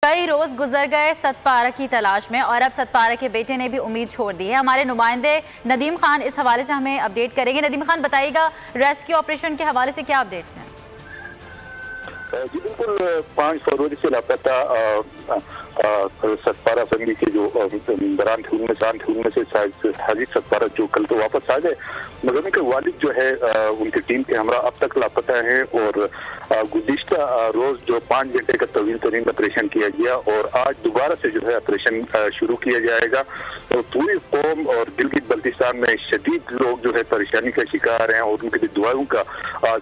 कई रोज गुजर गए सतपारा की तलाश में और अब सतपारा के बेटे ने भी उम्मीद छोड़ दी है। हमारे नुमाइंदे नदीम खान इस हवाले से हमें अपडेट करेंगे। नदीम खान, बताइएगा रेस्क्यू ऑपरेशन के हवाले से क्या अपडेट्स हैं? जी बिल्कुल, 5 फरवरी से लापता सतपारा फैमिली के जो बरान थे उनमें से हाजिर सतपारा जो कल तो वापस आ गए, मगर उनके वालिद जो है उनकी टीम के हमरा अब तक लापता है। और गुज़िश्ता रोज जो 5 घंटे का तवील तरीन ऑपरेशन किया गया और आज दोबारा से जो है ऑपरेशन शुरू किया जाएगा। तो पूरी कौम और गिलगित बल्तिस्तान में शदीद लोग जो है परेशानी का शिकार हैं और उनके दुआओं का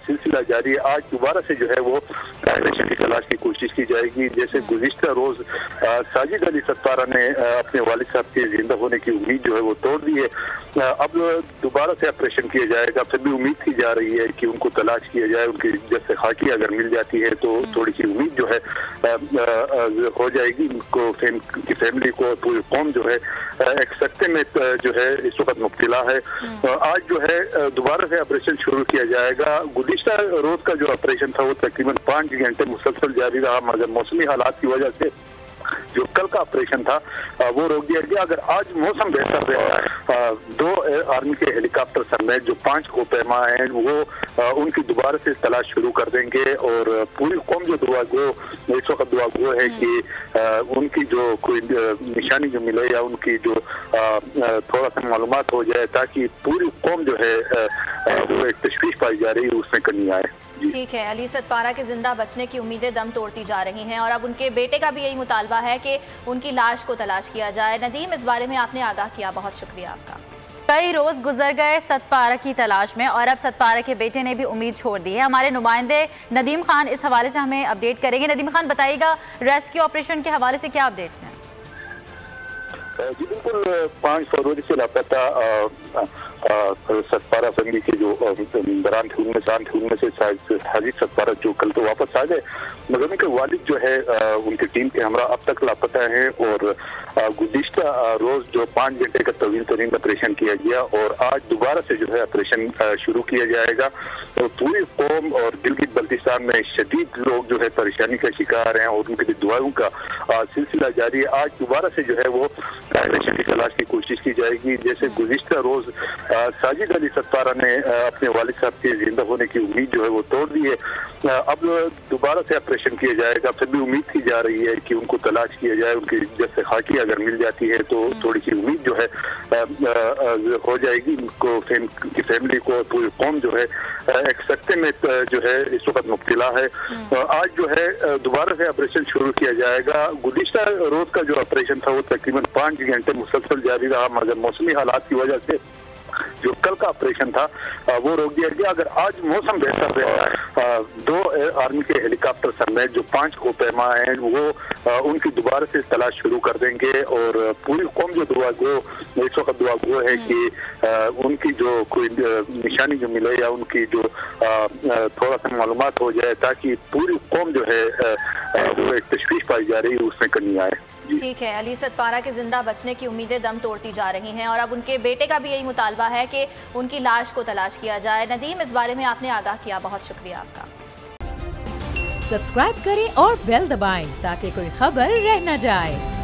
सिलसिला जारी है। आज दोबारा से जो है वो ऑपरेशन की तलाश की कोशिश की जाएगी। जैसे गुज़िश्ता रोज साजिद अली सतपारा ने अपने वालिद साहब के जिंदा होने की उम्मीद जो है वो तोड़ दी है। अब दोबारा से ऑपरेशन किया जाएगा। फिर भी उम्मीद की जा रही है कि उनको तलाश किया जाए। उनकी जैसे खाकी अगर मिल जाती है तो थोड़ी सी उम्मीद जो है हो जाएगी। उनको फैमिली को पूरी कौम जो है एक सख्ते में जो है इस वक्त मुब्तला है। आज जो है दोबारा से ऑपरेशन शुरू किया जाएगा। गुज़िश्ता रोज का जो ऑपरेशन था वो तकरीबन 5 घंटे मुसलसल जारी रहा, मगर मौसमी हालात की वजह से जो कल का ऑपरेशन था वो रोक दिया गया। अगर आज मौसम बेहतर रहा, 2 आर्मी के हेलीकॉप्टर समेत जो 5 कोपैमा हैं वो उनकी दोबारा से तलाश शुरू कर देंगे। और पूरी कौम जो दुआ गो इस वक्त दुआ गो है कि उनकी जो कोई निशानी जो मिले या उनकी जो थोड़ा सा मालूमात हो जाए, ताकि पूरी कौम जो है वो एक तशवीश पाई जा रही है उसमें कमी आए। ठीक है, अली सतपारा के जिंदा बचने की उम्मीदें दम तोड़ती जा रही हैं और अब उनके बेटे का भी यही मुतालबा है कि उनकी लाश को तलाश किया जाए। नदीम, इस बारे में आपने आगाह किया, बहुत शुक्रिया आपका। कई रोज गुजर गए सतपारा की तलाश में और अब सतपारा के बेटे ने भी उम्मीद छोड़ दी है। हमारे नुमाइंदे नदीम खान इस हवाले से हमें अपडेट करेंगे। नदीम खान, बताइएगा रेस्क्यू ऑपरेशन के हवाले से क्या अपडेट्स हैं? जी बिल्कुल, 5 फरवरी से लापता सतपारा फैमिली के जो बरान थे उनमें से हाजिर सतपारा जो कल तो वापस आ गए, मगर उनके वालिद जो है उनकी टीम के हमरा अब तक लापता है। और गुज़िश्ता रोज जो 5 घंटे का तवील तरीन ऑपरेशन किया गया और आज दोबारा से जो है ऑपरेशन शुरू किया जाएगा। तो पूरी कौम और गिलगित बल्तिस्तान में शदीद लोग जो है परेशानी का शिकार हैं और उनके दुआओं का सिलसिला जारी है। आज दोबारा से जो है वो ऑपरेशन की तलाश की कोशिश की जाएगी। जैसे गुज़िश्ता रोज साजिद अली सतपारा ने अपने वालिद साहब के जिंदा होने की उम्मीद जो है वो तोड़ दी है। अब दोबारा से ऑपरेशन किया जाएगा। फिर भी उम्मीद की जा रही है कि उनको तलाश किया जाए। उनकी जैसे खाकी अगर मिल जाती है तो थोड़ी सी उम्मीद जो है हो जाएगी। उनको फैमिली को पूरी कौम जो है एक सख्ते में जो है इस वक्त मुब्तला है। आज जो है दोबारा से ऑपरेशन शुरू किया जाएगा। गुज़िश्ता रोज का जो ऑपरेशन था वो तकरीबन 5 घंटे मुसलसल जारी रहा, मगर मौसमी हालात की वजह से जो कल का ऑपरेशन था वो रोक दिया गया। अगर आज मौसम बेहतर रहा, 2 आर्मी के हेलीकॉप्टर समेत जो 5 कोपैमा हैं वो उनकी दोबारा से तलाश शुरू कर देंगे। और पूरी कौम जो दुआ गो इस वक्त दुआ गो है कि उनकी जो कोई निशानी जो मिले या उनकी जो थोड़ा सा मालूमात हो जाए, ताकि पूरी कौम जो है वो एक तशवीश पाई जा रही है उसमें कमी आए। ठीक है, अली सतपारा के जिंदा बचने की उम्मीदें दम तोड़ती जा रही हैं और अब उनके बेटे का भी यही मुतालबा है कि उनकी लाश को तलाश किया जाए। नदीम, इस बारे में आपने आगाह किया, बहुत शुक्रिया आपका। सब्सक्राइब करें और बेल दबाएं ताकि कोई खबर रह न जाए।